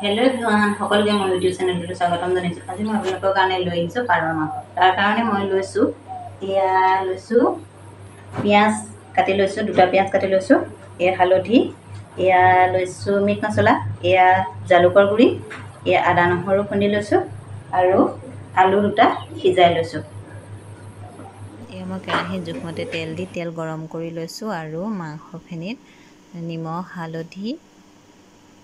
Hello' everyone, সকলোকে মোৰ YouTube চেনেলটোলৈ স্বাগতম জনাইছোঁ। আজি মই আপোনালোকৰ কাৰণে লৈ আহিছোঁ পাৰৰ মাংস। তাৰ কাৰণে মই লৈছোঁ পিঁয়াজ কাটি লৈছোঁ, দুটা পিঁয়াজ কাটি লৈছোঁ, এয়া হালধি, এয়া লৈছোঁ মিট মছলা, এয়া জালুকৰ গুড়ি, এয়া আদা নহৰু খুন্দি লৈছোঁ আৰু আলু দুটা সিজাই লৈছোঁ। এয়া মই কেৰাহীত জোখমতে তেল দি তেল গৰম কৰি লৈছোঁ আৰু মাংসখিনিত নিমখ, হালধি,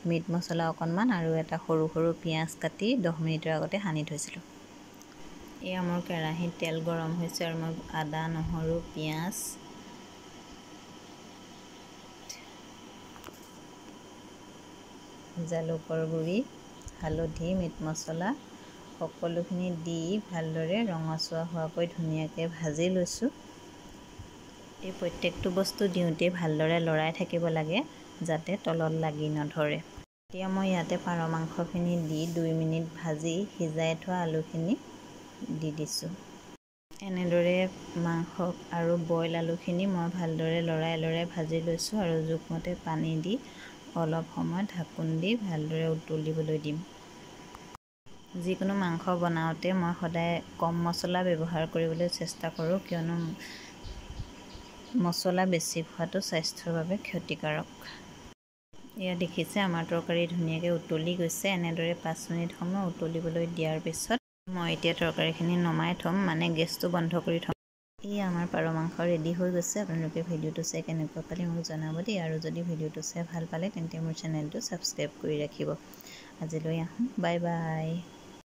মিট মছলা অকণমান আৰু এটা সৰু সৰু পিঁয়াজ কাটি 10 মিনিটৰ আগতে সানি থৈছিলোঁ। এয়া মোৰ কেৰাহীত তেল গৰম হৈছে আৰু মই আদা, নহৰু, পিঁয়াজ, জালুকৰ গুড়ি, হালধি, মিট মছলা সকলোখিনি দি ভালদৰে ৰঙচুৱা হোৱাকৈ ধুনীয়াকৈ ভাজি লৈছোঁ। এই প্ৰত্যেকটো বস্তু দিওঁতে ভালদৰে লৰাই থাকিব লাগে যাতে তলত লাগি নধৰে। এতিয়া মই ইয়াতে পাৰ মাংসখিনি দি 2 মিনিট ভাজি সিজাই থোৱা আলুখিনি দি দিছোঁ। এনেদৰে মাংস আৰু বইল আলুখিনি মই ভালদৰে লৰাই ভাজি লৈছোঁ আৰু জোখমতে পানী দি অলপ সময় ঢাকোন দি ভালদৰে উতলিবলৈ দিম। যিকোনো মাংস বনাওঁতে মই সদায় কম মছলা ব্যৱহাৰ কৰিবলৈ চেষ্টা কৰোঁ, কিয়নো মছলা বেছি খোৱাটো স্বাস্থ্যৰ বাবে ক্ষতিকাৰক। এয়া দেখিছে আমাৰ তৰকাৰী ধুনীয়াকৈ উতলি গৈছে। এনেদৰে 5 মিনিট সময় উতলিবলৈ দিয়াৰ পিছত মই এতিয়া তৰকাৰীখিনি নমাই থ'ম, মানে গেছটো বন্ধ কৰি থ'ম। এই আমাৰ পাৰ মাংস ৰেডি হৈ গৈছে। আপোনালোকে ভিডিঅ'টো চাই কেনেকুৱা পালে মোক জনাব দেই, আৰু যদি ভিডিঅ'টো চাই ভাল পালে তেন্তে মোৰ চেনেলটো ছাবস্ক্ৰাইব কৰি ৰাখিব। আজিলৈ আহোঁ, বাই বাই।